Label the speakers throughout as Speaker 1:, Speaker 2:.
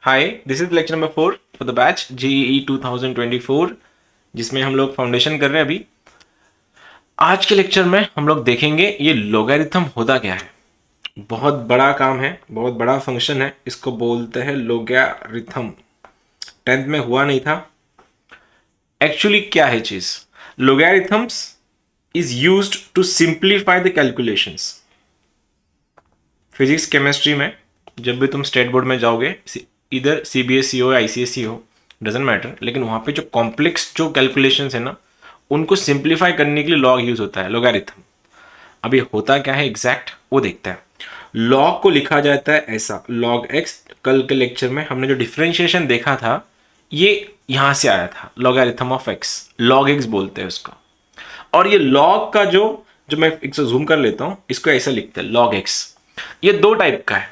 Speaker 1: Hi, this is lecture number 4 for the batch JEE 2024 जिसमें हम लोग फाउंडेशन कर रहे हैं अभी। आज के लेक्चर में हम लोग देखेंगे ये लोगैरिथम होता क्या है। बहुत बड़ा काम है, बहुत बड़ा फंक्शन है, इसको बोलते हैं लोगैरिथम। 10th में हुआ नहीं था। एक्चुअली क्या है चीज? Logarithms is used to simplify the calculations. Physics chemistry में जब भी तुम स्टेट बोर्ड में जाओगे, इधर सीबीएसई हो या आईसीएसई हो, डजेंट मैटर, लेकिन वहाँ पे जो कॉम्प्लेक्स जो कैलकुलेशंस है ना, उनको सिंप्लीफाई करने के लिए लॉग यूज होता है, लोगैरिथम। अब ये होता क्या है एग्जैक्ट वो देखते हैं। लॉग को लिखा जाता है ऐसा, लॉग एक्स। कल के लेक्चर में हमने जो डिफरेंशिएशन देखा था ये यहाँ से आया था, logarithm of x, log x बोलते हैं उसको। और ये लॉग का जो जो मैं एक जूम कर लेता हूँ, इसको ऐसा लिखते हैं लॉग एक्स। ये दो टाइप का है,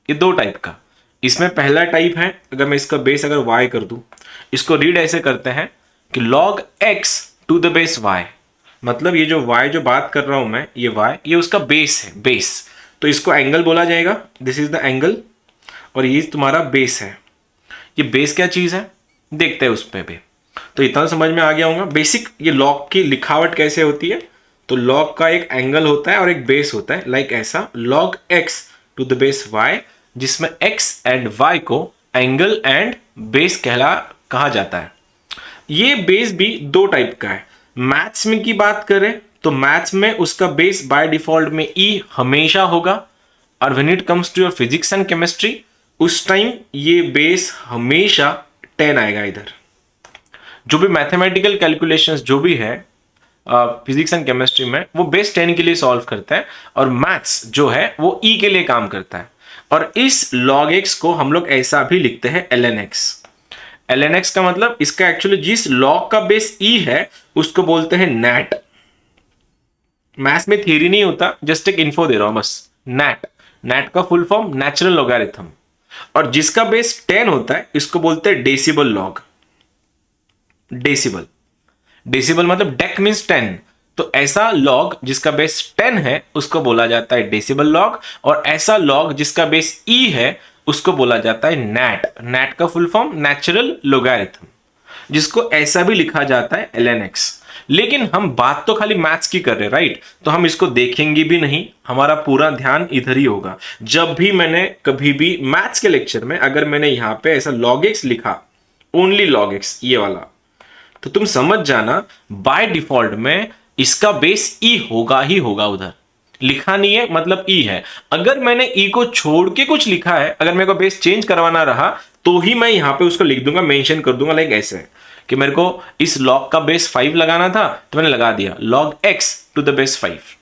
Speaker 1: ये दो टाइप का। इसमें पहला टाइप है, अगर मैं इसका बेस अगर y कर दूं, इसको रीड ऐसे करते हैं कि log x to the base y। मतलब ये जो y जो बात कर रहा हूं मैं, ये y ये उसका बेस है, बेस। तो इसको एंगल बोला जाएगा, दिस इज द एंगल। और ये तुम्हारा बेस है। ये बेस क्या चीज है देखते हैं उस पे भी। तो इतना समझ में आ गया होगा बेसिक ये लॉग की लिखावट कैसे होती है। तो लॉग का एक एंगल होता है और एक बेस होता है, लाइक ऐसा log x to the base y, जिसमें x एंड y को एंगल एंड बेस कहा जाता है। ये बेस भी दो टाइप का है। मैथ्स में की बात करें तो मैथ्स में उसका बेस बाय डिफॉल्ट में e हमेशा होगा, और when it comes to your physics and chemistry उस टाइम ये बेस हमेशा 10 आएगा। इधर जो भी मैथमेटिकल कैलकुलेशंस जो भी है फिजिक्स एंड केमिस्ट्री में, वो बेस 10 के लिए सॉल्व करता है, और मैथ्स जो है वो ई के लिए काम करता है। और इस log x को हम लोग ऐसा भी लिखते हैं ln x। ln x का मतलब इसका एक्चुअली जिस log का बेस e है उसको बोलते हैं नैट। मैथ्स में थियरी नहीं होता, जस्ट एक इन्फो दे रहा हूं बस। नैट, नैट का फुल फॉर्म नेचुरल लॉगरिथम। और जिसका बेस 10 होता है इसको बोलते हैं डेसिबल लॉग। डेसिबल, डेसिबल मतलब डेक मीन्स 10। तो ऐसा लॉग जिसका बेस 10 है उसको बोला जाता है डेसिबल लॉग, और ऐसा लॉग जिसका बेस ई है उसको बोला जाता है नैट। नैट का फुल फॉर्म नेचुरल लॉगरिथम, जिसको ऐसा भी लिखा जाता है ln x। लेकिन हम बात तो खाली मैथ्स की कर रहे हैं, राइट? तो हम इसको देखेंगे भी नहीं, हमारा पूरा ध्यान इधर ही होगा। जब भी मैंने कभी भी मैथ्स के लेक्चर में अगर मैंने यहां पे ऐसा log x लिखा, ओनली log x ये वाला, तो तुम समझ जाना बाय डिफॉल्ट में इसका बेस ई होगा ही होगा। उधर लिखा नहीं है मतलब ई है। अगर मैंने ई को छोड़ के कुछ लिखा है, अगर मेरे को बेस चेंज करवाना रहा, तो ही मैं यहां पे उसको लिख दूंगा, मेंशन कर दूंगा, लाइक ऐसे कि मेरे को इस लॉग का बेस 5 लगाना था तो मैंने लगा दिया log x to the base 5।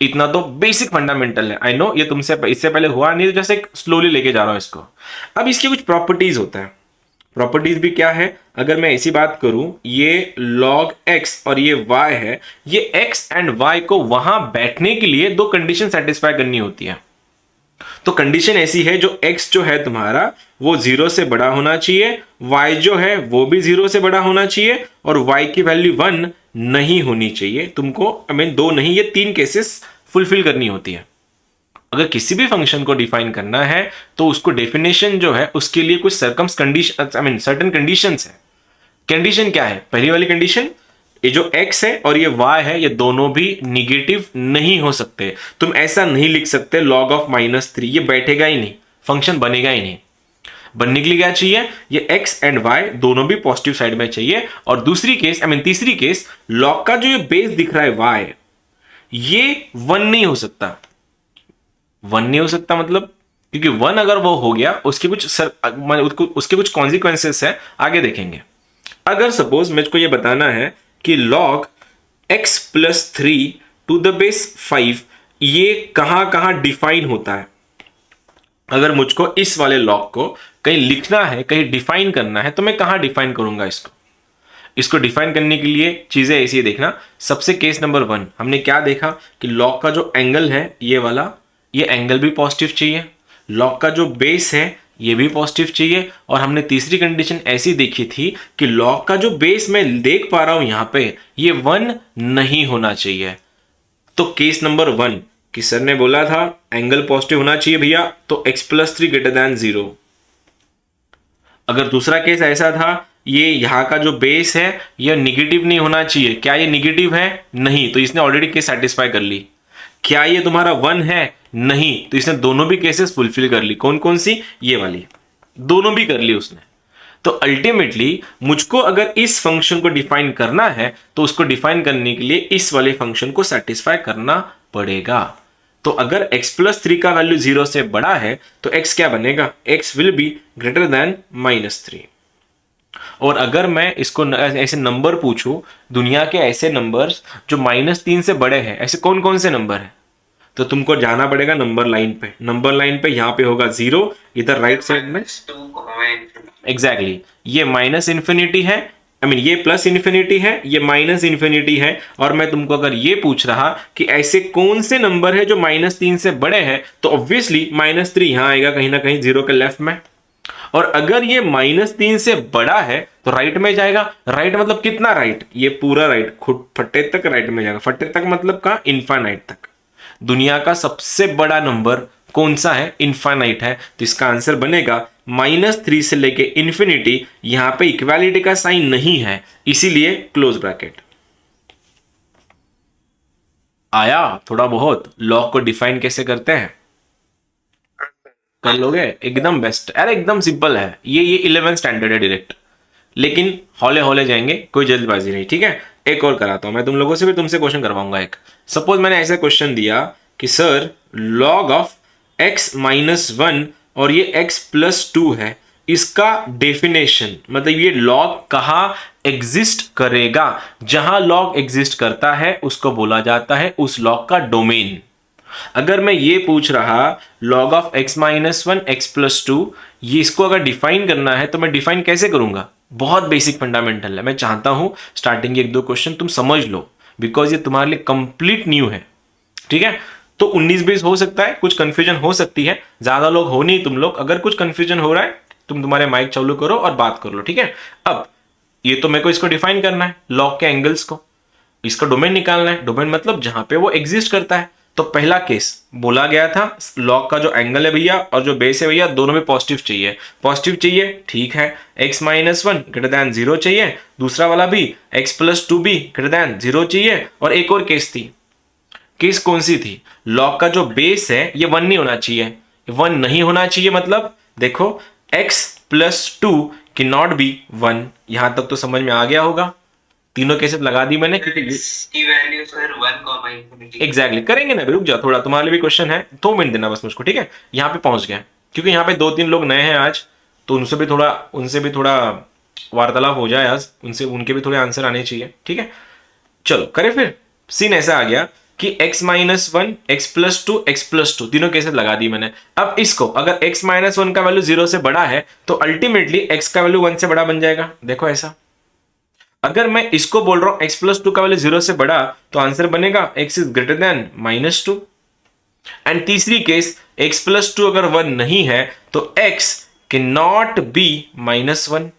Speaker 1: इतना तो बेसिक फंडामेंटल है। आई नो ये तुमसे इससे पहले हुआ नहीं, तो जैसे स्लोली लेके जा रहा हूं इसको। अब इसकी कुछ प्रॉपर्टीज होता है। प्रॉपर्टीज भी क्या है, अगर मैं ऐसी बात करूं, ये log x और ये y है, ये x एंड y को वहां बैठने के लिए दो कंडीशन सेटिस्फाई करनी होती है। तो कंडीशन ऐसी है, जो x जो है तुम्हारा वो 0 से बड़ा होना चाहिए, y जो है वो भी 0 से बड़ा होना चाहिए, और y की वैल्यू 1 नहीं होनी चाहिए। तुमको दो नहीं, ये 3 केसेस फुलफिल करनी होती है। अगर किसी भी फंक्शन को डिफाइन करना है तो उसको डेफिनेशन जो है उसके लिए कुछ सर्टन कंडीशंस है। कंडीशन क्या है? पहली वाली कंडीशन, ये जो x है और ये y है, ये दोनों भी निगेटिव नहीं हो सकते। तुम ऐसा नहीं लिख सकते log ऑफ -3, ये बैठेगा ही नहीं, फंक्शन बनेगा ही नहीं। बनने के लिए क्या चाहिए? ये x एंड y दोनों भी पॉजिटिव साइड में चाहिए। और दूसरी केस तीसरी केस, log का जो ये बेस दिख रहा है y, ये 1 नहीं हो सकता। 1 नहीं हो सकता मतलब, क्योंकि 1 अगर वो हो गया उसके कुछ कॉन्सिक्वेंसेस है, आगे देखेंगे। अगर सपोज मुझको ये बताना है कि log x plus 3 to the base 5 ये कहां कहां डिफाइन होता है, अगर मुझको इस वाले log को कहीं लिखना है, कहीं डिफाइन करना है, तो मैं कहां डिफाइन करूंगा इसको डिफाइन करने के लिए चीजें ऐसी है, देखना। सबसे केस नंबर 1 हमने क्या देखा कि log का जो एंगल है ये वाला, ये एंगल भी पॉजिटिव चाहिए, log का जो बेस है ये भी पॉजिटिव चाहिए। और हमने तीसरी कंडीशन ऐसी देखी थी कि log का जो बेस मैं देख पा रहा हूं यहां पे, ये 1 नहीं होना चाहिए। तो केस नंबर 1 कि सर ने बोला था एंगल पॉजिटिव होना चाहिए भैया, तो x प्लस 3 ग्रेटर दैन 0। अगर दूसरा केस ऐसा था, ये यहाँ का जो बेस है ये निगेटिव नहीं होना चाहिए, क्या ये निगेटिव है? नहीं, तो इसने ऑलरेडी केस सेटिस्फाई कर ली। क्या ये तुम्हारा 1 है? नहीं, तो इसने दोनों भी केसेस फुलफिल कर ली। कौन कौन सी? ये वाली, दोनों भी कर ली उसने। तो अल्टीमेटली मुझको अगर इस फंक्शन को डिफाइन करना है तो उसको डिफाइन करने के लिए इस वाले फंक्शन को सेटिस्फाई करना पड़ेगा। तो अगर x+3 का वैल्यू 0 से बड़ा है तो x क्या बनेगा? x will be greater than -3। और अगर मैं इसको ऐसे नंबर पूछूं, दुनिया के ऐसे नंबर्स जो -3 से बड़े हैं, ऐसे कौन कौन से नंबर हैं? तो तुमको जाना पड़ेगा नंबर लाइन पे। नंबर लाइन पे यहाँ पे होगा 0, इधर राइट साइड में एग्जैक्टली ये -∞ है, आई मीन ये +∞ है, ये -∞ है। और मैं तुमको अगर ये पूछ रहा कि ऐसे कौन से नंबर है जो -3 से बड़े हैं, तो ऑब्वियसली -3 यहाँ आएगा कहीं ना कहीं 0 के लेफ्ट में। और अगर ये -3 से बड़ा है तो राइट में जाएगा। राइट मतलब कितना राइट? ये पूरा राइट, खुद फट्टे तक राइट में जाएगा। फट्टे तक मतलब कहाँ? इनफाइनाइट तक। दुनिया का सबसे बड़ा नंबर कौन सा है? इनफाइनाइट है। तो इसका आंसर बनेगा -3 से लेके इन्फिनिटी। यहां पे इक्वालिटी का साइन नहीं है, इसीलिए क्लोज ब्रैकेट। आया थोड़ा बहुत? लॉ को डिफाइन कैसे करते हैं? कर लोगे? एकदम बेस्ट। अरे एकदम सिंपल है ये 11th स्टैंडर्ड है डायरेक्ट, लेकिन हौले हौले जाएंगे, कोई जल्दबाजी नहीं, ठीक है। एक और कराता हूं मैं तुम लोगों से, भी तुमसे क्वेश्चन करवाऊंगा एक। सपोज मैंने ऐसा क्वेश्चन दिया कि सर log ऑफ x-1 और ये x+2 है, इसका डेफिनेशन मतलब ये log कहाँ एग्जिस्ट करेगा? जहां log एग्जिस्ट करता है उसको बोला जाता है उस log का डोमेन। अगर मैं ये पूछ रहा log ऑफ x-1 x+2, ये इसको अगर डिफाइन करना है तो मैं डिफाइन कैसे करूंगा? बहुत बेसिक फंडामेंटल है। मैं चाहता हूं स्टार्टिंग के 1-2 क्वेश्चन तुम समझ लो, बिकॉज ये तुम्हारे लिए कंप्लीट न्यू है, ठीक है। तो 19-20 हो सकता है, कुछ कंफ्यूजन हो सकती है, ज्यादा लोग हो नहीं तुम लोग। अगर कुछ कंफ्यूजन हो रहा है तुम्हारे माइक चालू करो और बात कर लो, ठीक है। अब ये तो मेरे को इसको डिफाइन करना है, लॉग के एंगल्स को, इसका डोमेन निकालना है। डोमेन मतलब जहां पे वो एग्जिस्ट करता है। तो पहला केस बोला गया था लॉग का जो एंगल है भैया और जो बेस है भैया, दोनों में पॉजिटिव चाहिए। पॉजिटिव चाहिए, ठीक है। x-1 ग्रेटर देन 0 चाहिए, दूसरा वाला भी x+2 भी ग्रेटर देन 0 चाहिए। और एक और केस थी, केस कौन सी थी? लॉग का जो बेस है ये 1 नहीं होना चाहिए। 1 नहीं होना चाहिए मतलब देखो x+2 कैन नॉट बी 1। यहां तक तो समझ में आ गया होगा। तीनों केसेस लगा दी मैंने, क्योंकि
Speaker 2: की वैल्यू सर 1,
Speaker 1: एग्जैक्टली करेंगे ना। रुक जाओ थोड़ा, तुम्हारे लिए भी क्वेश्चन है, 2 मिनट देना बस मुझको, ठीक है। यहाँ पे पहुंच गए, क्योंकि यहाँ पे 2-3 लोग नए हैं आज, तो उनसे भी थोड़ा वार्तालाप हो जाए आज, उनके भी थोड़े आंसर आने चाहिए, ठीक है। चलो करें फिर। सीन ऐसा आ गया कि x-1 x+2 x+2 तीनों केसेस लगा दी मैंने। अब इसको अगर x-1 का वैल्यू 0 से बड़ा है तो अल्टीमेटली x का वैल्यू 1 से बड़ा बन जाएगा। देखो ऐसा, अगर मैं इसको बोल रहा हूं x+2 का वैल्यू 0 से बड़ा, तो आंसर बनेगा x is greater than -2। And तीसरी केस x+2 अगर 1 नहीं है तो x can not be -1।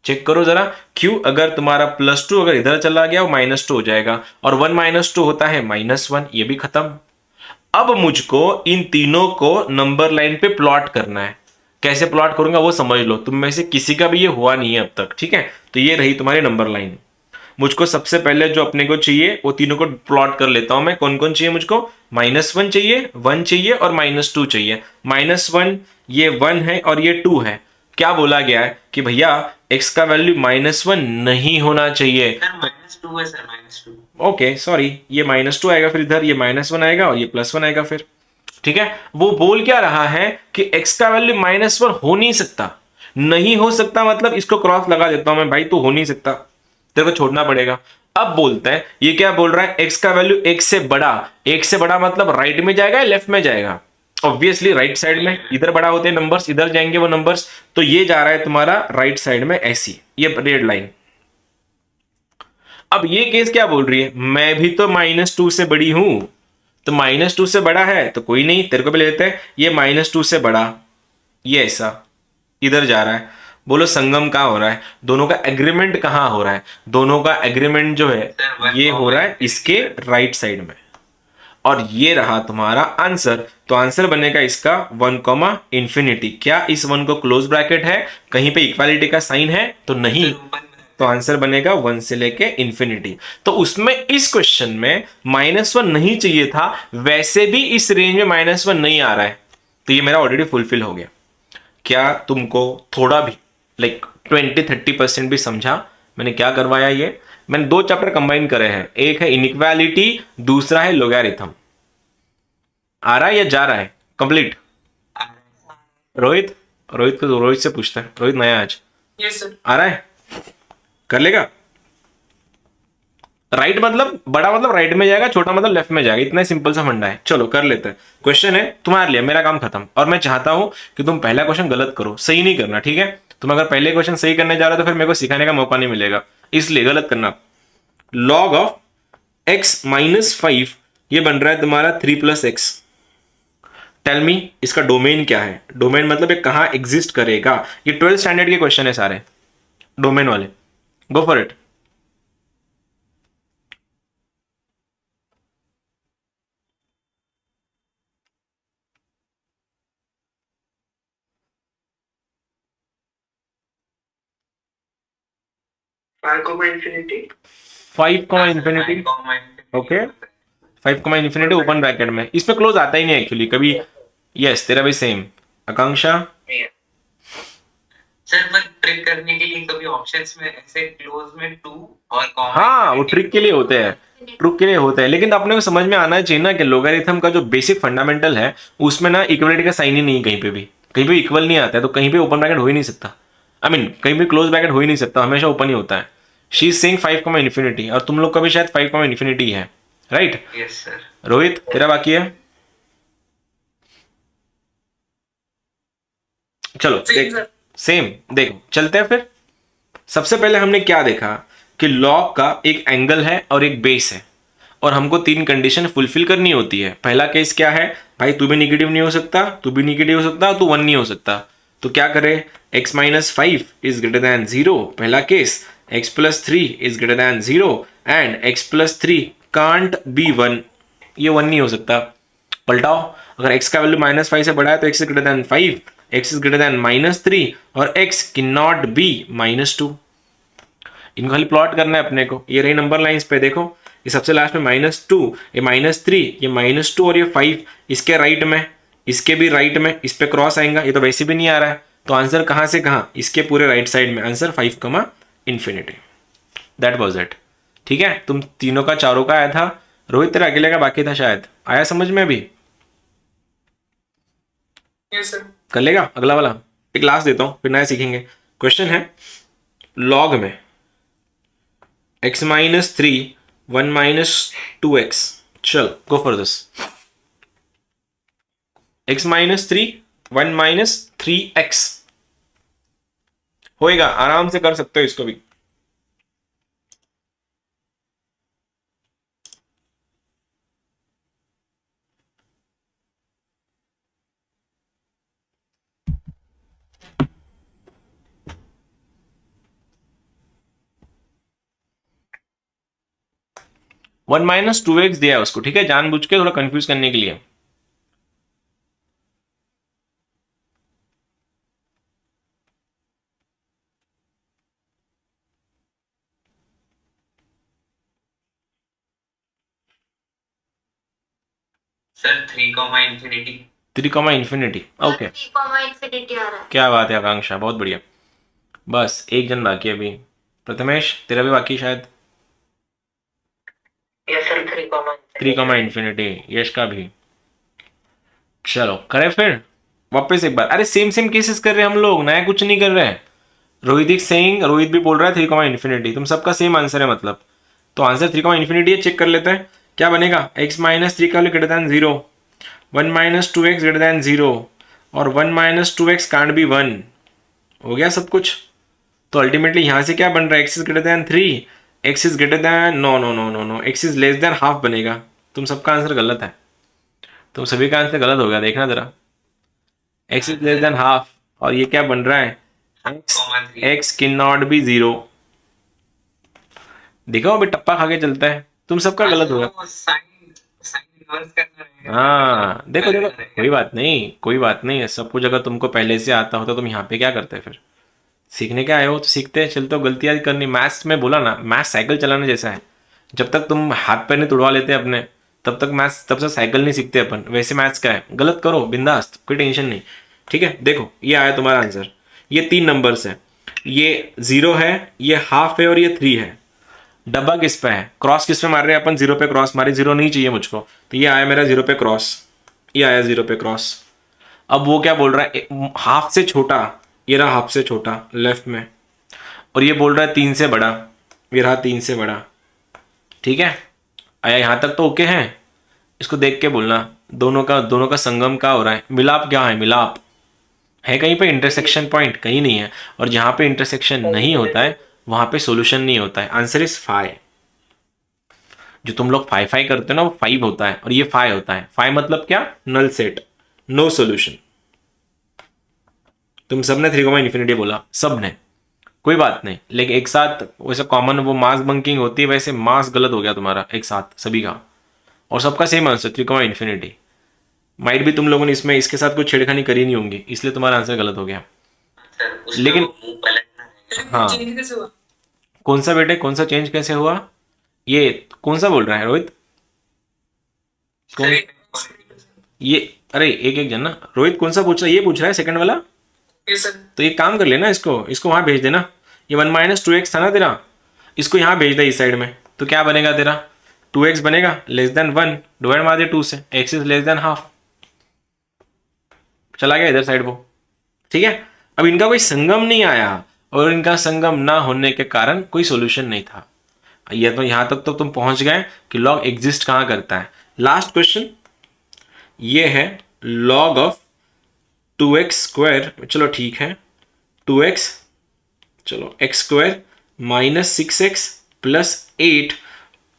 Speaker 1: Check करो जरा, क्यों? अगर तुम्हारा +2 अगर इधर चला गया वो -2 हो जाएगा, और 1 -2 होता है -1, ये भी खत्म। अब मुझको इन तीनों को नंबर लाइन पे प्लॉट करना है। कैसे प्लॉट करूंगा वो समझ लो, तुम में से किसी का भी ये हुआ नहीं है अब तक, ठीक है। तो ये रही तुम्हारी नंबर लाइन। मुझको सबसे पहले जो अपने को चाहिए वो तीनों को प्लॉट कर लेता हूं मैं। कौन कौन चाहिए मुझको? -1 चाहिए, 1 चाहिए और -2 चाहिए। -1 ये 1 है और ये 2 है। क्या बोला गया है कि भैया x का वैल्यू -1 नहीं होना चाहिए।
Speaker 2: -2 है सर, -2।
Speaker 1: ओके सॉरी, ये -2 आएगा, फिर इधर ये -1 आएगा और ये +1 आएगा फिर, ठीक है। वो बोल क्या रहा है कि x का वैल्यू -1 हो नहीं सकता। नहीं हो सकता मतलब इसको क्रॉस लगा देता हूं मैं, भाई तो हो नहीं सकता, तेरे को छोड़ना पड़ेगा। अब बोलते हैं, ये क्या बोल रहा है? x का वैल्यू 1 से बड़ा। 1 से बड़ा मतलब राइट में जाएगा या लेफ्ट में जाएगा? ऑब्वियसली राइट साइड में, इधर बड़ा होते हैं नंबर्स, इधर जाएंगे वो नंबर्स। तो ये जा रहा है तुम्हारा राइट साइड में ऐसी, ये रेड लाइन। अब ये केस क्या बोल रही है? मैं भी तो -2 से बड़ी हूं, तो -2 से बड़ा है तो कोई नहीं, तेरे को भी लेते हैं। ये -2 से बड़ा, ये ऐसा इधर जा रहा है। बोलो संगम कहाँ हो रहा है? दोनों का एग्रीमेंट कहाँ हो रहा है? दोनों का एग्रीमेंट जो है ये हो रहा है इसके राइट साइड में। और ये रहा तुम्हारा आंसर। तो आंसर बनेगा इसका 1, इंफिनिटी। क्या इस 1 को क्लोज ब्रैकेट है, कहीं पे इक्वालिटी का साइन है? तो नहीं। तो आंसर बनेगा 1 से लेके इंफिनिटी। तो उसमें इस क्वेश्चन में -1 नहीं चाहिए था, वैसे भी इस रेंज में -1 नहीं आ रहा है, तो ये मेरा ऑलरेडी फुलफिल हो गया। क्या तुमको थोड़ा भी लाइक 20-30% भी समझा मैंने क्या करवाया? ये मैंने 2 चैप्टर कंबाइन करे हैं, एक है इनइक्वालिटी, दूसरा है लोगैरिथम। आ रहा है या जा रहा है कंप्लीट? रोहित, रोहित से पूछता है, रोहित नया आज।
Speaker 2: Yes sir.
Speaker 1: आ रहा है? कर लेगा? राइट मतलब बड़ा मतलब राइट में जाएगा, छोटा मतलब लेफ्ट में जाएगा, इतना सिंपल सा फंडा है। चलो कर लेते हैं। क्वेश्चन है तुम्हारे लिए, मेरा काम खत्म। और मैं चाहता हूं कि तुम पहला क्वेश्चन गलत करो, सही नहीं करना, ठीक है? तुम अगर पहले क्वेश्चन सही करने जा रहे हो तो फिर मेरे को सिखाने का मौका नहीं मिलेगा, इसलिए गलत करना। लॉग ऑफ x-5 ये बन रहा है तुम्हारा 3 + x। टेल मी इसका डोमेन क्या है? डोमेन मतलब ये कहां एग्जिस्ट करेगा? ये 12th स्टैंडर्ड के क्वेश्चन है सारे डोमेन वाले। Go for it. 5, infinity. Okay, 5, infinity open bracket में, इसमें क्लोज आता ही नहीं एक्चुअली कभी। यस, तेरा भी सेम। आकांक्षा?
Speaker 2: सर पर ट्रिक करने के लिए कभी ऑप्शंस में ऐसे क्लोज में 2 और कॉमा।
Speaker 1: हाँ, वो ट्रिक के लिए होते हैं, ट्रिक के लिए होते हैं, लेकिन अपने को समझ में आना चाहिए ना कि लोगारिथम का जो बेसिक फंडामेंटल है उसमें ना इक्वलिटी का साइन ही नहीं है, कहीं पे इक्वल नहीं आता है, तो कहीं पे ओपन ब्रैकेट हो ही नहीं सकता। आई मीन कहीं भी क्लोज ब्रैकेट हो ही नहीं सकता, हमेशा ओपन ही होता है। शी इज सेइंग 5, इंफिनिटी, और तुम लोग का भी शायद 5, इंफिनिटी है, राइट?
Speaker 2: Yes sir.
Speaker 1: रोहित तेरा बाकी है। चलो देख, सेम देखो, चलते हैं फिर। सबसे पहले हमने क्या देखा कि लॉग का एक एंगल है और एक बेस है, और हमको 3 कंडीशन फुलफिल करनी होती है। पहला केस क्या है भाई? तू भी निगेटिव नहीं हो सकता, तू भी निगेटिव हो सकता, तू 1 नहीं हो सकता। तो क्या करे? x-5 इज ग्रेटर दैन 0, पहला case. x+3 is greater then 0 and x+3 can't be 1, ये 1 नहीं हो सकता। पलटाओ, अगर x का वैल्यू -5 से बड़ा है तो x is greater then 5, x is greater than -3 और x कैन नॉट बी -2। इनको खाली प्लॉट करना है अपने को। ये रही नंबर लाइंस पे, देखो ये सबसे लास्ट में -2, ये -3, ये -2 और ये 5 इसके राइट में, इसके भी राइट में, इस पे क्रॉस आएगा। ये तो वैसे भी नहीं आ रहा है, तो आंसर कहाँ से कहाँ? इसके पूरे राइट साइड में answer 5, infinity. That was it. ठीक है, तुम तीनों का चारों का आया था। रोहित तेरा अकेले का बाकी था शायद, आया समझ में अभी?
Speaker 2: Yes sir.
Speaker 1: कर लेगा अगला वाला? एक लास्ट देता हूं फिर नया सीखेंगे। क्वेश्चन है लॉग में x-3 1 - 2x। चल go for this. x-3 1 - 3x होएगा, आराम से कर सकते हो इसको भी। वन माइनस 2x दिया है उसको, ठीक है, जानबूझ के थोड़ा कंफ्यूज करने के लिए।
Speaker 2: Sir 3, infinity.
Speaker 1: 3, infinity. Okay,
Speaker 3: 3, infinity आ रहा है।
Speaker 1: क्या बात है आकांक्षा, बहुत बढ़िया। बस एक जन बाकी है अभी। प्रथमेश तेरा भी बाकी शायद।
Speaker 2: Yes sir.
Speaker 1: 3, इंफिनिटी यश का भी। चलो करें फिर वापस एक बार। अरे सेम सेम केसेस कर रहे हैं हम लोग, नया कुछ नहीं कर रहे हैं। रोहित भी बोल रहा है 3, इंफिनिटी, तुम सबका सेम आंसर है मतलब। तो आंसर 3, इंफिनिटी है, चेक कर लेते हैं क्या बनेगा। x-3 का value greater than 0, 1 - 2x greater than 0 और 1 - 2x कांट बी 1। हो गया सब कुछ। तो अल्टीमेटली यहां से क्या बन रहा है? x is greater than 3, x is greater than no no no no no x is less than half बनेगा। तुम सबका आंसर गलत है, तुम सभी का आंसर गलत हो गया, देखना जरा। x is less than half, और ये क्या बन रहा है? x can not B 0। देखो अभी टप्पा खा के चलता है, तुम सबका गलत हो गया।
Speaker 2: साइन एडवांस करना रहेगा।
Speaker 1: हाँ देखो देखो,
Speaker 2: करना रहेगा।
Speaker 1: कोई बात नहीं है, सब कुछ अगर तुमको पहले से आता होता तुम यहाँ पे क्या करते फिर? सीखने के आए हो तो सीखते चलते हो, गलतियाँ करनी। मैथ्स में बोला ना, मैथ्स साइकिल चलाने जैसा है। जब तक तुम हाथ पैर नहीं तुड़वा लेते अपने, तब तक मैथ्स, तब से साइकिल नहीं सीखते अपन। वैसे मैथ्स का है, गलत करो बिंदास, कोई टेंशन नहीं। ठीक है, देखो ये आया तुम्हारा आंसर। ये 3 नंबर्स है, ये 0 है, ये हाफ है और ये 3 है। डब्बा किस पे है? क्रॉस किस पे मार रहे हैं अपन? 0 पे क्रॉस मारे, 0 नहीं चाहिए मुझको, तो ये आया मेरा 0 पे क्रॉस, ये आया 0 पे क्रॉस। अब वो क्या बोल रहा है? हाफ से छोटा, ये रहा हाफ से छोटा लेफ्ट में, और ये बोल रहा है 3 से बड़ा, ये रहा 3 से बड़ा। ठीक है, आया यहाँ तक तो ओके है। इसको देख के बोलना, दोनों का संगम क्या हो रहा है? मिलाप क्या है? मिलाप है कहीं पे? इंटरसेक्शन पॉइंट कहीं नहीं है, और जहां पे इंटरसेक्शन नहीं होता है वहां पे सॉल्यूशन नहीं होता है। Answer is 5। जो तुम लोग 5 करते हो ना, वो 5 होता है और ये 5 होता है। 5 मतलब क्या? Null set, no solution. तुम सबने 3, इन्फिनिटी बोला, सबने, कोई बात नहीं, लेकिन एक साथ वैसे कॉमन वो मास बंकिंग होती है, वैसे मास गलत हो गया तुम्हारा एक साथ सभी का, और सबका सेम आंसर 3, इन्फिनिटी। माइट भी तुम लोगों ने इसमें इसके साथ कोई छेड़खानी करी नहीं होंगी, इसलिए तुम्हारा आंसर गलत हो गया।
Speaker 2: सर उसका
Speaker 1: लेकिन
Speaker 2: मुंह पलटना रहेगा।
Speaker 1: हाँ,
Speaker 4: चेंज कैसे हुआ?
Speaker 1: कौन सा बेटे, कौन सा चेंज कैसे हुआ? ये कौन सा बोल रहा है रोहित? कौन? ये अरे एक एक जन ना, रोहित कौन सा पूछ रहा है? ये पूछ रहा है सेकंड वाला।
Speaker 4: ये सर
Speaker 1: तो ये काम कर लेना, इसको वहां भेज देना। ये 1 - 2x था ना तेरा, इसको यहाँ भेज दे इस साइड में, तो क्या बनेगा तेरा? 2x बनेगा <1, डिवाइड मार दे 2 से, x इज ½ चला गया इधर साइड वो। ठीक है, अब इनका कोई संगम नहीं आया, और इनका संगम ना होने के कारण कोई सॉल्यूशन नहीं था। ये तो यहां तक तो तुम पहुंच गए कि लॉग एग्जिस्ट कहां करता है। लास्ट क्वेश्चन ये है, लॉग ऑफ 2x², चलो ठीक है 2x, चलो x² - 6x + 8,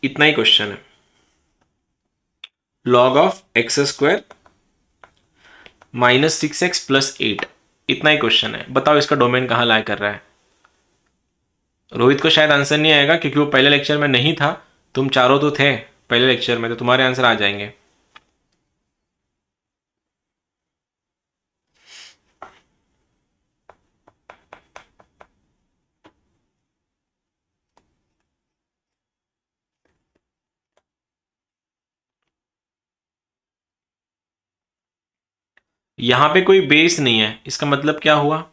Speaker 1: इतना ही क्वेश्चन है। लॉग ऑफ x² - 6x + 8, इतना ही क्वेश्चन है। बताओ इसका डोमेन कहाँ लाई कर रहा है? रोहित को शायद आंसर नहीं आएगा क्योंकि वो पहले लेक्चर में नहीं था। तुम चारों तो थे पहले लेक्चर में, तो तुम्हारे आंसर आ जाएंगे। यहां पे कोई बेस नहीं है, इसका मतलब क्या हुआ?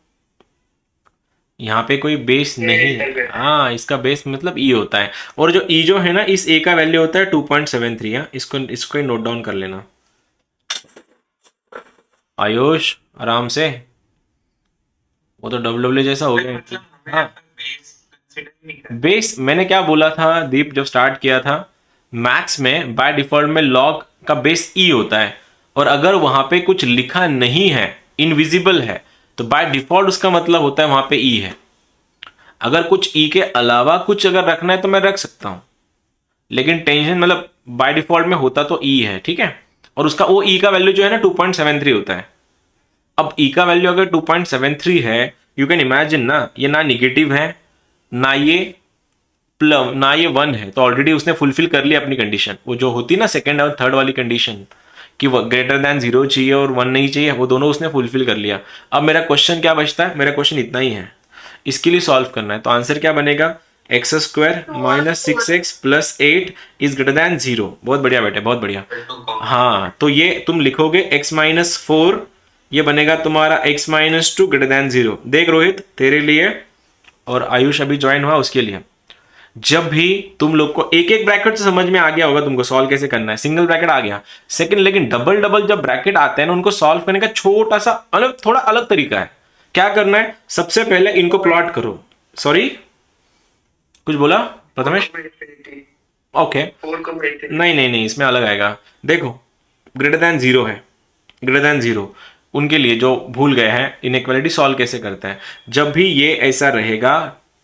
Speaker 1: यहाँ पे कोई बेस नहीं है। हाँ, इसका बेस मतलब ई होता है, और जो ई जो है ना, इस ए का वैल्यू होता है 2.73। हाँ, इसको ही नोट डाउन कर लेना। आयुष आराम से, वो तो डब्ल्यू जैसा हो गया।
Speaker 2: मतलब हमें
Speaker 1: हाँ,
Speaker 2: बेस कंसीडर नहीं करना।
Speaker 1: बेस मैंने क्या बोला था दीप, जब स्टार्ट किया था, मैथ्स में बाय डिफॉल्ट में लॉग का बेस ई होता है, और अगर वहां पे कुछ लिखा नहीं है, इनविजिबल है, तो बाय डिफॉल्ट उसका मतलब होता है वहां पे ई है। अगर कुछ ई के अलावा कुछ अगर रखना है तो मैं रख सकता हूं, लेकिन टेंशन मतलब बाय डिफॉल्ट में होता तो ई है। ठीक है, और उसका वो ई का वैल्यू जो है ना 2.73 होता है। अब ई का वैल्यू अगर 2.73 है, यू कैन इमेजिन ना, ये ना निगेटिव है ना ये प्लस ना ये 1 है, तो ऑलरेडी उसने फुलफिल कर लिया अपनी कंडीशन। वो जो होती ना सेकंड और थर्ड वाली कंडीशन कि वो >0 चाहिए और 1 नहीं चाहिए, वो दोनों उसने फुलफिल कर लिया। अब मेरा क्वेश्चन क्या बचता है? मेरा क्वेश्चन इतना ही है, इसके लिए सॉल्व करना है। तो आंसर क्या बनेगा? x² - 6x + 8 is >0। बहुत बढ़िया बेटे, बहुत बढ़िया। हाँ, तो ये तुम लिखोगे x - 4, ये बनेगा तुम्हारा x - 2 >0। देख रोहित तेरे लिए, और आयुष अभी ज्वाइन हुआ उसके लिए, जब भी तुम लोग को एक एक ब्रैकेट से समझ में आ गया होगा तुमको सॉल्व कैसे करना है, सिंगल ब्रैकेट आ गया, सेकंड, लेकिन डबल डबल जब ब्रैकेट आते हैं ना, उनको सॉल्व करने का छोटा सा अलग, थोड़ा अलग तरीका है। क्या करना है? सबसे पहले इनको प्लॉट करो। सॉरी, कुछ बोला प्रथमेश? ओके, नहीं नहीं नहीं, इसमें अलग आएगा। देखो >0 है, >0 उनके लिए जो भूल गए हैं इनइक्वालिटी सॉल्व कैसे करते हैं। जब भी ये ऐसा रहेगा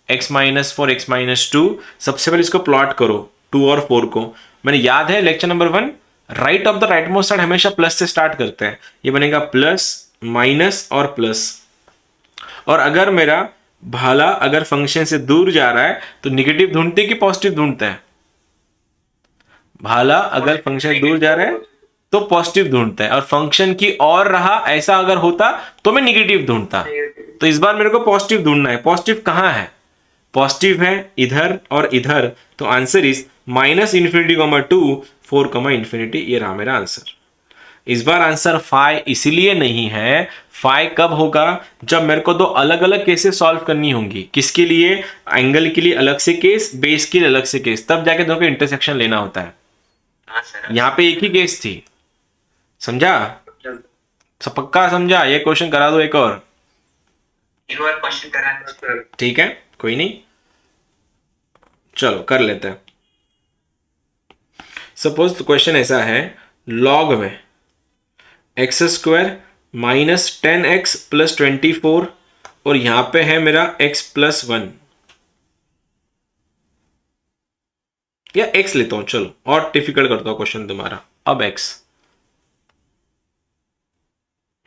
Speaker 1: x - 4 x - 2, सबसे पहले इसको प्लॉट करो 2 और 4 को। मैंने याद है lecture number 1, right of the right most side हमेशा प्लस से स्टार्ट करते हैं। ये बनेगा प्लस माइनस और प्लस, और अगर मेरा भाला अगर फंक्शन से दूर जा रहा है तो निगेटिव ढूंढते कि पॉजिटिव ढूंढता है? भाला अगर फंक्शन दूर जा रहा है तो पॉजिटिव ढूंढता है, और फंक्शन की और रहा ऐसा अगर होता तो मैं निगेटिव ढूंढता। तो इस बार मेरे को पॉजिटिव ढूंढना है। पॉजिटिव कहाँ है? पॉजिटिव है इधर और इधर, तो आंसर इज -∞, 2 4 ये रहा मेरा आंसर। इस बार आंसर फाइ इसीलिए नहीं है। फाइ कब होगा? जब मेरे को दो अलग अलग केसेस सॉल्व करनी होंगी। किसके लिए? एंगल के लिए अलग से केस, बेस के लिए अलग से केस, तब जाके दोनों का इंटरसेक्शन लेना होता है।
Speaker 2: हाँ सर।
Speaker 1: यहाँ पे एक ही केस थी, समझा? सब पक्का समझा? ये क्वेश्चन करा दो एक और,
Speaker 2: एक और क्वेश्चन कराना सर।
Speaker 1: ठीक है? कोई नहीं, चलो कर लेते हैं। सपोज क्वेश्चन ऐसा है, लॉग में x² -10x + 24, और यहां पे है मेरा x + 1, या x लेता हूं, चलो और डिफिकल्ट करता हूं क्वेश्चन तुम्हारा। अब x,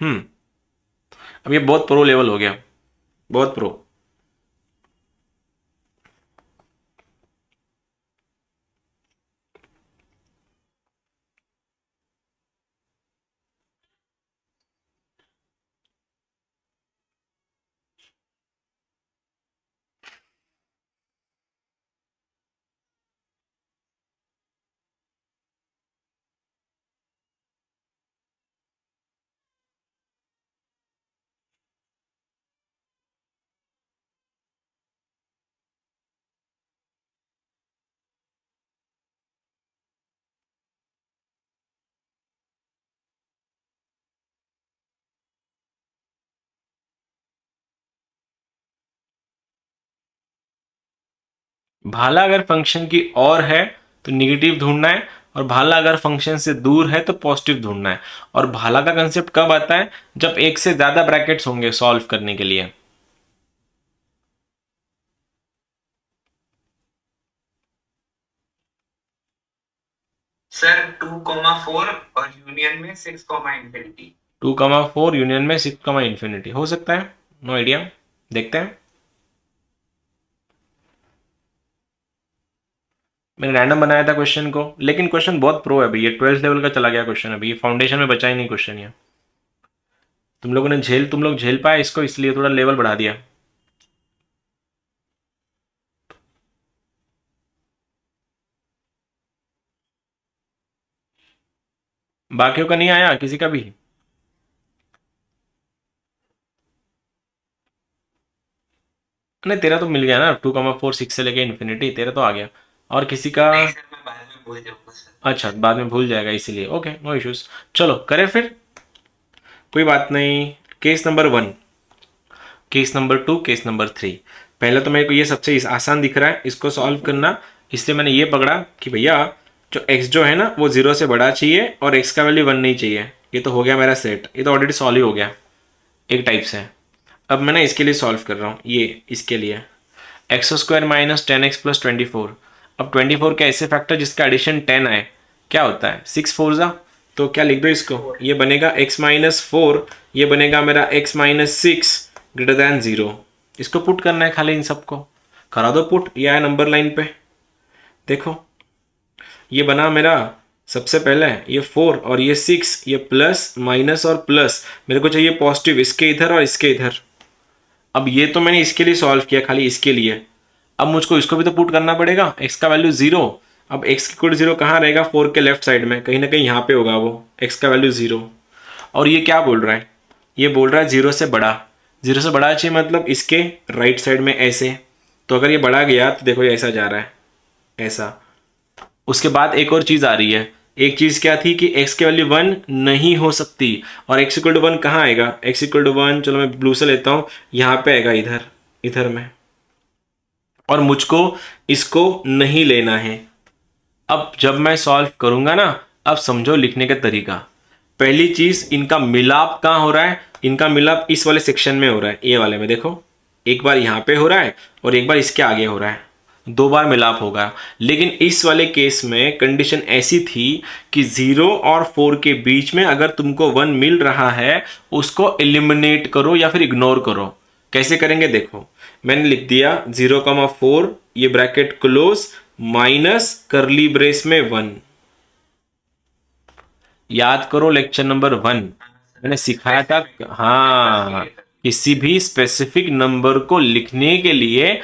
Speaker 1: अब ये बहुत प्रो लेवल हो गया, बहुत प्रो। भाला अगर फंक्शन की और है तो निगेटिव ढूंढना है, और भाला अगर फंक्शन से दूर है तो पॉजिटिव ढूंढना है। और भाला का कंसेप्ट कब आता है? जब एक से ज्यादा ब्रैकेट्स होंगे सॉल्व करने के लिए।
Speaker 2: सर 2,4 और यूनियन में 6,∞।
Speaker 1: 2,4 यूनियन में 6,∞ हो सकता है, नो आइडिया, देखते हैं। मैंने रैंडम बनाया था क्वेश्चन को, लेकिन क्वेश्चन बहुत प्रो है अभी, ये 12th लेवल का चला गया क्वेश्चन, अभी ये फाउंडेशन में बचा ही नहीं क्वेश्चन। ये तुम लोग झेल पाए इसको, इसलिए थोड़ा लेवल बढ़ा दिया। बाकियों का नहीं आया किसी का भी? नहीं, तेरा तो मिल गया ना, 2,4 6 से लेके इन्फिनिटी, तेरा तो आ गया। और किसी का?
Speaker 2: नहीं सर, मैं बाद में भूल जाऊंगा सर।
Speaker 1: अच्छा, बाद में भूल जाएगा इसीलिए, ओके, नो इश्यूज। चलो करें फिर, कोई बात नहीं। Case number 1, case number 2, case number 3। पहले तो मेरे को ये सबसे आसान दिख रहा है इसको सॉल्व करना, इसलिए मैंने ये पकड़ा कि भैया जो x जो है ना वो 0 से बड़ा चाहिए और x का वैल्यू 1 नहीं चाहिए। ये तो हो गया मेरा सेट, ये तो ऑलरेडी सॉल्व ही हो गया एक टाइप से। अब मैं ना इसके लिए सॉल्व कर रहा हूँ, ये इसके लिए x² - 10x + 24। अब 24 का ऐसे फैक्टर जिसका एडिशन 10 आए, क्या होता है? 6 4 जा, तो क्या लिख दो इसको, ये बनेगा x - 4, ये बनेगा मेरा x - 6 > 0। इसको पुट करना है खाली, इन सबको करा दो पुट। ये आया नंबर लाइन पे, देखो ये बना मेरा सबसे पहले ये 4 और ये 6, ये प्लस माइनस और प्लस, मेरे को चाहिए पॉजिटिव इसके इधर और इसके इधर। अब ये तो मैंने इसके लिए सॉल्व किया, खाली इसके लिए। अब मुझको इसको भी तो पुट करना पड़ेगा, x का वैल्यू 0। अब x इक्वल 0 कहाँ रहेगा? 4 के लेफ्ट साइड में, कहीं ना कहीं यहाँ पे होगा वो, x का वैल्यू 0। और ये क्या बोल रहा है? ये बोल रहा है 0 से बड़ा। 0 से बड़ा चाहिए मतलब इसके राइट साइड में ऐसे, तो अगर ये बड़ा गया तो देखो ये ऐसा जा रहा है, ऐसा। उसके बाद एक और चीज़ आ रही है, एक चीज़ क्या थी कि x की वैल्यू 1 नहीं हो सकती, और x इक्वल 1 कहाँ आएगा? x इक्वल 1, चलो मैं ब्लू से लेता हूँ, यहाँ पे आएगा इधर, इधर में, और मुझको इसको नहीं लेना है। अब जब मैं सॉल्व करूंगा ना, अब समझो लिखने का तरीका। पहली चीज, इनका मिलाप कहाँ हो रहा है? इनका मिलाप इस वाले सेक्शन में हो रहा है, ए वाले में। देखो एक बार यहाँ पे हो रहा है और एक बार इसके आगे हो रहा है, 2 बार मिलाप होगा। लेकिन इस वाले केस में कंडीशन ऐसी थी कि 0 और 4 के बीच में अगर तुमको 1 मिल रहा है, उसको एलिमिनेट करो या फिर इग्नोर करो। कैसे करेंगे? देखो मैंने लिख दिया 0,4, ये ब्रैकेट क्लोज, माइनस करली ब्रेस में 1, याद करो लेक्चर नंबर 1 मैंने सिखाया था। हाँ, किसी भी स्पेसिफिक नंबर को लिखने के लिए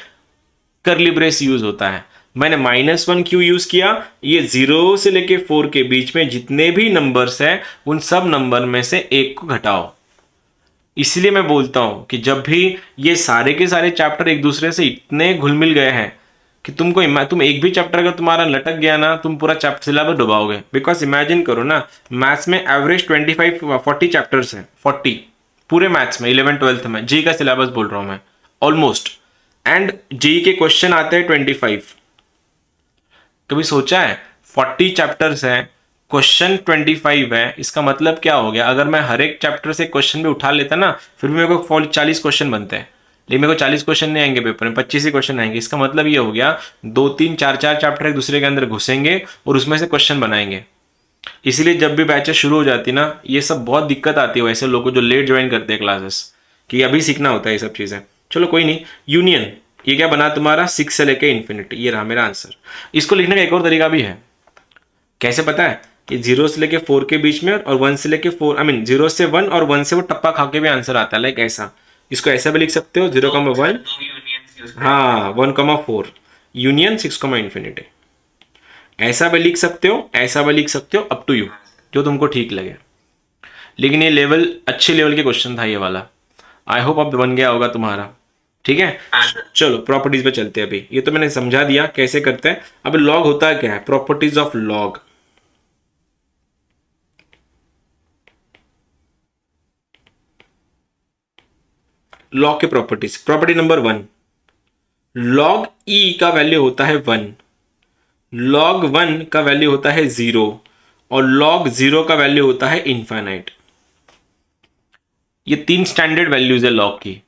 Speaker 1: करली ब्रेस यूज होता है। मैंने -1 क्यों यूज किया? ये 0 से लेके 4 के बीच में जितने भी नंबर्स हैं उन सब नंबर में से एक को घटाओ। इसलिए मैं बोलता हूं कि जब भी ये सारे के सारे चैप्टर एक दूसरे से इतने घुल मिल गए हैं कि तुम एक भी चैप्टर अगर तुम्हारा लटक गया ना, तुम पूरा चैप्टर सिलेबस डुबाओगे। बिकॉज इमेजिन करो ना, मैथ्स में एवरेज 25-40 चैप्टर्स हैं, 40 पूरे मैथ्स में 11th-12th में। जी का सिलेबस बोल रहा हूं मैं, ऑलमोस्ट। एंड जी के क्वेश्चन आते हैं 25। कभी सोचा है 40 चैप्टर्स हैं, क्वेश्चन 25 है, इसका मतलब क्या हो गया? अगर मैं हर एक चैप्टर से क्वेश्चन भी उठा लेता ना, फिर भी मेरे को 40 क्वेश्चन बनते हैं। लेकिन मेरे को 40 क्वेश्चन नहीं आएंगे पेपर में, 25 ही क्वेश्चन आएंगे। इसका मतलब ये हो गया 2, 3, 4 चैप्टर एक दूसरे के अंदर घुसेंगे और उसमें से क्वेश्चन बनाएंगे। इसीलिए जब भी बैचेस शुरू हो जाती ना, ये सब बहुत दिक्कत आती है वैसे लोगों को जो लेट ज्वाइन करते हैं क्लासेस, कि अभी सीखना होता है ये सब चीज़ें। चलो कोई नहीं। यूनियन, ये क्या बना तुम्हारा? 6 से लेके इन्फिनिटी, ये रहा मेरा आंसर। इसको लिखने का एक और तरीका भी है। कैसे पता है? ये 0 से लेके 4 के बीच में और 1 से लेके 4, 0 से 1 और 1 से वो टप्पा खा के भी आंसर आता है। लाइक ऐसा, इसको ऐसा भी लिख सकते हो 0,1, हाँ 1,4 यूनियन 6, इन्फिनिटी। ऐसा भी लिख सकते हो, ऐसा भी लिख सकते हो, अप टू यू, जो तुमको ठीक लगे। लेकिन ये लेवल, अच्छे लेवल के क्वेश्चन था ये वाला। आई होप अब बन गया होगा तुम्हारा। ठीक है, चलो प्रॉपर्टीज पे चलते हैं। अभी ये तो मैंने समझा दिया कैसे करते हैं। अब लॉग होता है क्या है? Properties of log. लॉग के प्रॉपर्टीज, प्रॉपर्टी नंबर 1, लॉग ई का वैल्यू होता है 1, लॉग 1 का वैल्यू होता है 0 और लॉग 0 का वैल्यू होता है इनफाइनाइट। ये 3 स्टैंडर्ड वैल्यूज है लॉग की।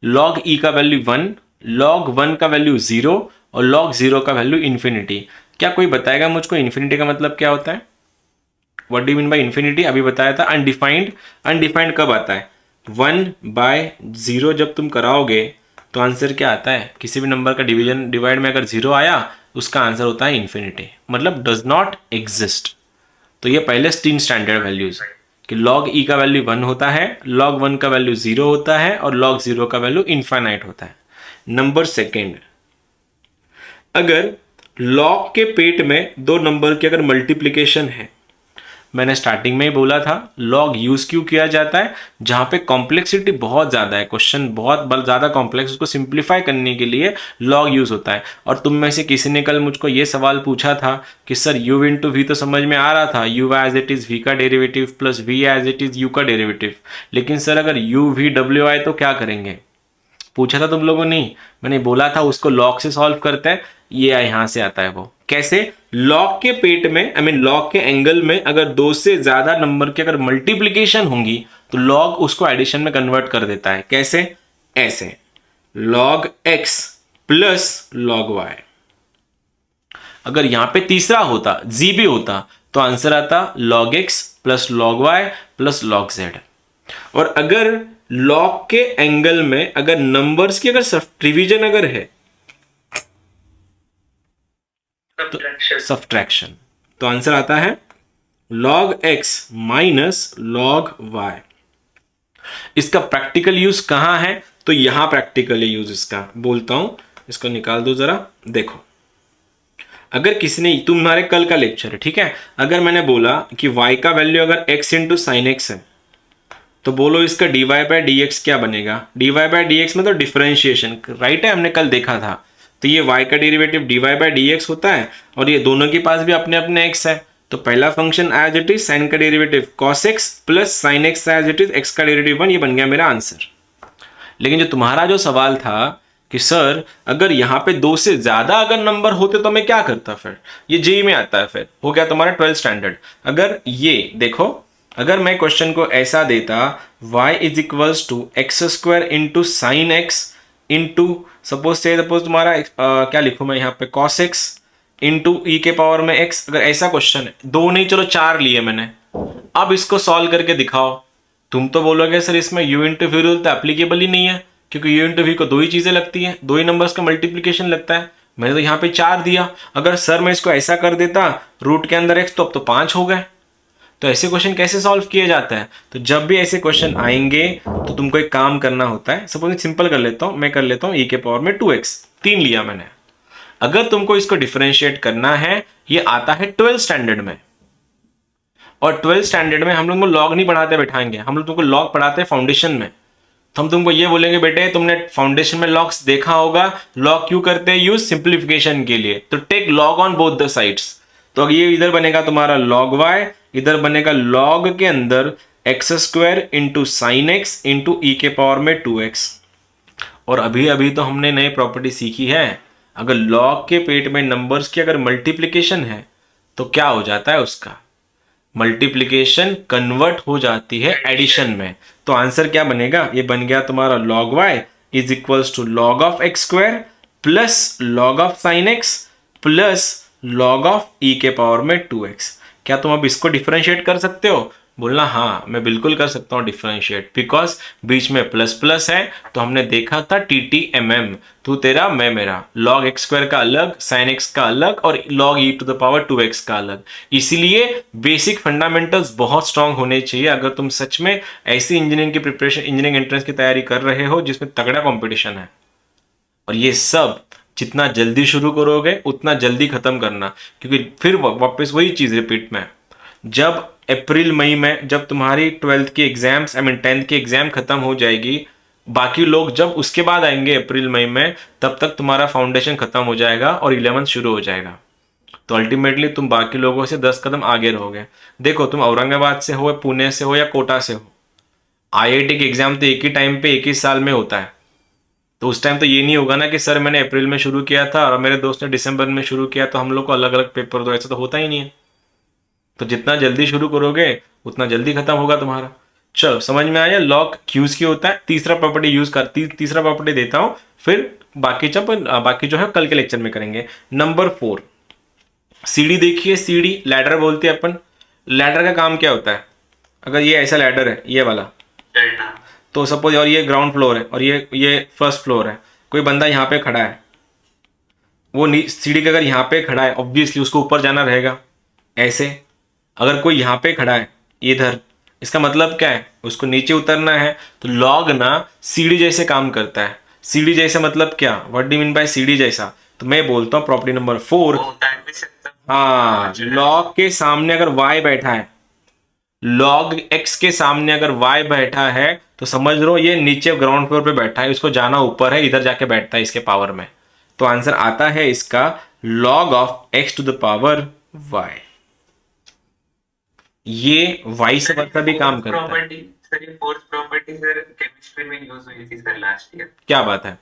Speaker 1: लॉग ई का वैल्यू 1, लॉग 1 का वैल्यू 0 और log 0 का वैल्यू इन्फिनिटी। क्या कोई बताएगा मुझको इन्फिनिटी का मतलब क्या होता है? What do you mean by infinity? अभी बताया था अनडिफाइंड। अनडिफाइंड कब आता है? 1/0 जब तुम कराओगे तो आंसर क्या आता है? किसी भी नंबर का डिवाइड में अगर 0 आया, उसका आंसर होता है इन्फिनिटी, मतलब डज नॉट एग्जिस्ट। तो ये पहले 3 स्टैंडर्ड वैल्यूज कि log e का वैल्यू 1 होता है, log 1 का वैल्यू 0 होता है और log 0 का वैल्यू इनफाइनाइट होता है। नंबर सेकेंड, अगर log के पेट में 2 नंबर की अगर मल्टीप्लिकेशन है, मैंने स्टार्टिंग में ही बोला था log यूज क्यों किया जाता है? जहां पे कॉम्प्लेक्सिटी बहुत ज्यादा है, क्वेश्चन बहुत ज्यादा कॉम्प्लेक्स, उसको सिंप्लीफाई करने के लिए log यूज होता है। और तुम में से किसी ने कल मुझको ये सवाल पूछा था कि सर u इंटू वी तो समझ में आ रहा था, u as it is v का derivative plus v as it is u का डेरिवेटिव, लेकिन सर अगर u v w आए तो क्या करेंगे? पूछा था तुम लोगों ने। मैंने बोला था उसको log से सॉल्व करते हैं। ये यहां से आता है। वो कैसे? log के पेट में, log के एंगल में अगर 2 से ज्यादा नंबर की अगर मल्टीप्लीकेशन होंगी तो log उसको एडिशन में कन्वर्ट कर देता है। कैसे? ऐसे, log x plus log y। अगर यहां पे तीसरा होता, z भी होता, तो आंसर आता log x plus log y plus log z। और अगर log के एंगल में अगर नंबर्स की अगर डिवीजन अगर है, सब्ट्रैक्शन, तो आंसर आता है log x minus log y। इसका प्रैक्टिकल यूज कहां है? तो यहां प्रैक्टिकल यूज इसका बोलता हूं। इसको निकाल दो जरा, देखो। अगर किसी ने, तुम्हारे कल का लेक्चर है, ठीक है, अगर मैंने बोला कि y का वैल्यू अगर x इंटू साइन एक्स है, तो बोलो इसका dy बाई डी एक्स क्या बनेगा? dy बाई डी एक्स में तो डिफरेंशिएशन, राइट है, हमने कल देखा था। तो ये y का derivative dy by D x होता है और ये दोनों के पास भी अपने अपने x है। तो पहला function as it is sine का derivative cos x plus sine x as it is x का डेरिवेटिव 1, ये बन गया मेरा आंसर। लेकिन जो तुम्हारा जो सवाल था कि सर अगर यहाँ पे 2 से ज्यादा अगर नंबर होते तो मैं क्या करता? फिर ये जेई में आता है, फिर हो गया तुम्हारा 12th स्टैंडर्ड। अगर ये देखो, अगर मैं क्वेश्चन को ऐसा देता y is equals to x square into sine x into suppose तुम्हारा क्या लिखूं मैं यहाँ पे cos x इंटू ई के पावर में x, अगर ऐसा क्वेश्चन है, 2 नहीं चलो 4 लिए मैंने, अब इसको सॉल्व करके दिखाओ। तुम तो बोलोगे सर इसमें u इंटू वी रूल तो एप्लीकेबल ही नहीं है, क्योंकि u इंटू वी को 2 ही चीजें लगती है, 2 ही नंबर्स का मल्टीप्लीकेशन लगता है। मैंने तो यहाँ पे 4 दिया। अगर सर मैं इसको ऐसा कर देता रूट के अंदर x, तो अब तो 5 हो गए। तो ऐसे क्वेश्चन कैसे सॉल्व किए जाते हैं? तो जब भी ऐसे क्वेश्चन आएंगे तो तुमको एक काम करना होता है। सपोज सिंपल कर लेता हूं, मैं कर लेता हूं e के पावर में 2x, 3 लिया मैंने। अगर तुमको इसको डिफरेंशिएट करना है, ये आता है 12th स्टैंडर्ड में, और 12th स्टैंडर्ड में हम लोग को लॉग नहीं पढ़ाते बैठाएंगे, हम लोग तुमको लॉग पढ़ाते हैं फाउंडेशन में। तो हम तुमको ये बोलेंगे बेटे तुमने फाउंडेशन में लॉग्स देखा होगा, लॉग क्यों करते हैं? यूज सिंप्लीफिकेशन के लिए। तो take log on both the sides. तो ये इधर बनेगा तुम्हारा log y, इधर बनेगा log के अंदर x square into sine x into e के पावर में 2x। और अभी अभी तो हमने नई प्रॉपर्टी सीखी है, अगर log के पेट में नंबर्स की अगर मल्टीप्लिकेशन है तो क्या हो जाता है? उसका मल्टीप्लिकेशन कन्वर्ट हो जाती है एडिशन में। तो आंसर क्या बनेगा? ये बन गया तुम्हारा log y is equals to log of x square plus log of sine x plus log of e के पावर में 2x। क्या तुम अब इसको डिफरेंशिएट कर सकते हो? बोलना हाँ मैं बिल्कुल कर सकता हूँ डिफरेंशिएट, बिकॉज बीच में प्लस प्लस है। तो हमने देखा था TTMM, तू तेरा मैं मेरा, log x स्क्वायर का अलग, sin x का अलग और log e to the power 2x का अलग। इसीलिए बेसिक फंडामेंटल्स बहुत स्ट्रांग होने चाहिए अगर तुम सच में ऐसी इंजीनियरिंग की प्रिपरेशन, इंजीनियरिंग एंट्रेंस की तैयारी कर रहे हो जिसमें तगड़ा कॉम्पिटिशन है। और ये सब जितना जल्दी शुरू करोगे उतना जल्दी खत्म करना, क्योंकि फिर वापस वही चीज रिपीट में, जब अप्रैल मई में जब तुम्हारी 12th की एग्जाम्स 10th की एग्जाम खत्म हो जाएगी, बाकी लोग जब उसके बाद आएंगे अप्रैल मई में, तब तक तुम्हारा फाउंडेशन खत्म हो जाएगा और 11th शुरू हो जाएगा। तो अल्टीमेटली तुम बाकी लोगों से 10 कदम आगे रहोगे। देखो तुम औरंगाबाद से हो, पुणे से हो या कोटा से हो, IIT के एग्जाम तो एक ही टाइम पे एक ही साल में होता है। तो उस टाइम तो ये नहीं होगा ना कि सर मैंने अप्रैल में शुरू किया था और मेरे दोस्त ने दिसंबर में शुरू किया तो हम लोग को अलग अलग पेपर दो, ऐसा तो होता ही नहीं है। तो जितना जल्दी शुरू करोगे उतना जल्दी खत्म होगा तुम्हारा। चलो समझ में आया लॉग क्यूज की होता है। तीसरा प्रॉपर्टी यूज कर, तीसरा प्रॉपर्टी देता हूं, फिर बाकी जो है कल के लेक्चर में करेंगे। नंबर 4, सीढ़ी देखिए, सीढ़ी लैडर बोलते हैं अपन। लैडर का काम क्या होता है? अगर ये ऐसा लैडर है ये वाला, तो सपोज और ये ग्राउंड फ्लोर है और ये फर्स्ट फ्लोर है, कोई बंदा यहाँ पे खड़ा है, वो सीढ़ी के अगर यहाँ पे खड़ा है ऑब्वियसली उसको ऊपर जाना रहेगा ऐसे। अगर कोई यहाँ पे खड़ा है इधर, इसका मतलब क्या है? उसको नीचे उतरना है। तो लॉग ना सीढ़ी जैसे काम करता है। सीढ़ी जैसे मतलब क्या? What do you mean by सीढ़ी जैसा? तो मैं बोलता हूँ प्रॉपर्टी नंबर 4, हाँ, लॉग के सामने अगर y बैठा है, log x के सामने अगर y बैठा है तो समझ लो ये नीचे ग्राउंड फ्लोर पे बैठा है, इसको जाना ऊपर है, इधर जाके बैठता है इसके पावर में। तो आंसर आता है इसका log of x to the power y। ये y से बढ़कर भी काम करता है।
Speaker 2: सर ये फोर्थ प्रॉपर्टी सर केमिस्ट्री में यूज हुई थी सर लास्ट ईयर।
Speaker 1: क्या बात है।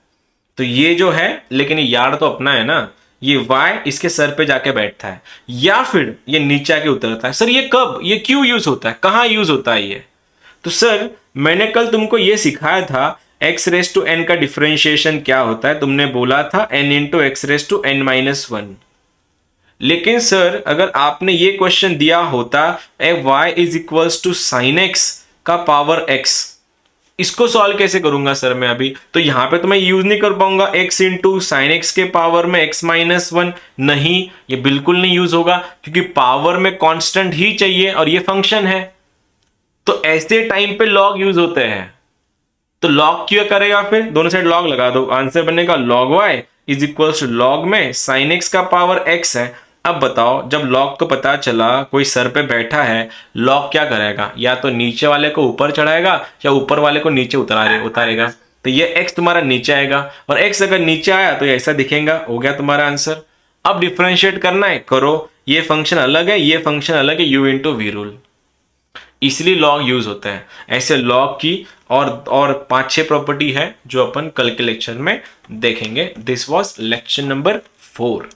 Speaker 1: तो ये जो है, लेकिन ये यार्ड तो अपना है ना, ये y इसके सर पे जाके बैठता है या फिर ये नीचे आके उतरता है। सर ये कब, ये क्यों यूज होता है, कहाँ यूज होता है ये? तो सर मैंने कल तुमको ये सिखाया था x रेस टू n का डिफरेंशिएशन क्या होता है। तुमने बोला था n into x raise to n-1। लेकिन सर अगर आपने ये क्वेश्चन दिया होता y is equals to sine x का पावर x, इसको सॉल्व कैसे करूंगा सर मैं अभी? तो यहां पे तो मैं यूज नहीं कर पाऊंगा x इंटू साइन एक्स के पावर में x-1। नहीं, ये बिल्कुल नहीं यूज होगा, क्योंकि पावर में कांस्टेंट ही चाहिए और ये फंक्शन है। तो ऐसे टाइम पे लॉग यूज होते हैं। तो लॉग क्यों करेगा? फिर दोनों साइड लॉग लगा दो, आंसर बनेगा log y is equal to log में साइन एक्स का पावर x है। अब बताओ, जब लॉग को पता चला कोई सर पे बैठा है, लॉग क्या करेगा? या तो नीचे वाले को ऊपर चढ़ाएगा या ऊपर वाले को नीचे उतारेगा। तो ये x तुम्हारा नीचे आएगा, और x अगर नीचे आया तो ऐसा दिखेगा। हो गया तुम्हारा आंसर। अब डिफरेंशिएट करना है, करो। ये फंक्शन अलग है, ये फंक्शन अलग है, u इंटू वी रूल, इसलिए लॉग यूज होता है। ऐसे लॉग की और 5-6 प्रॉपर्टी है जो अपन कल के लेक्चर में देखेंगे। This was lecture number 4।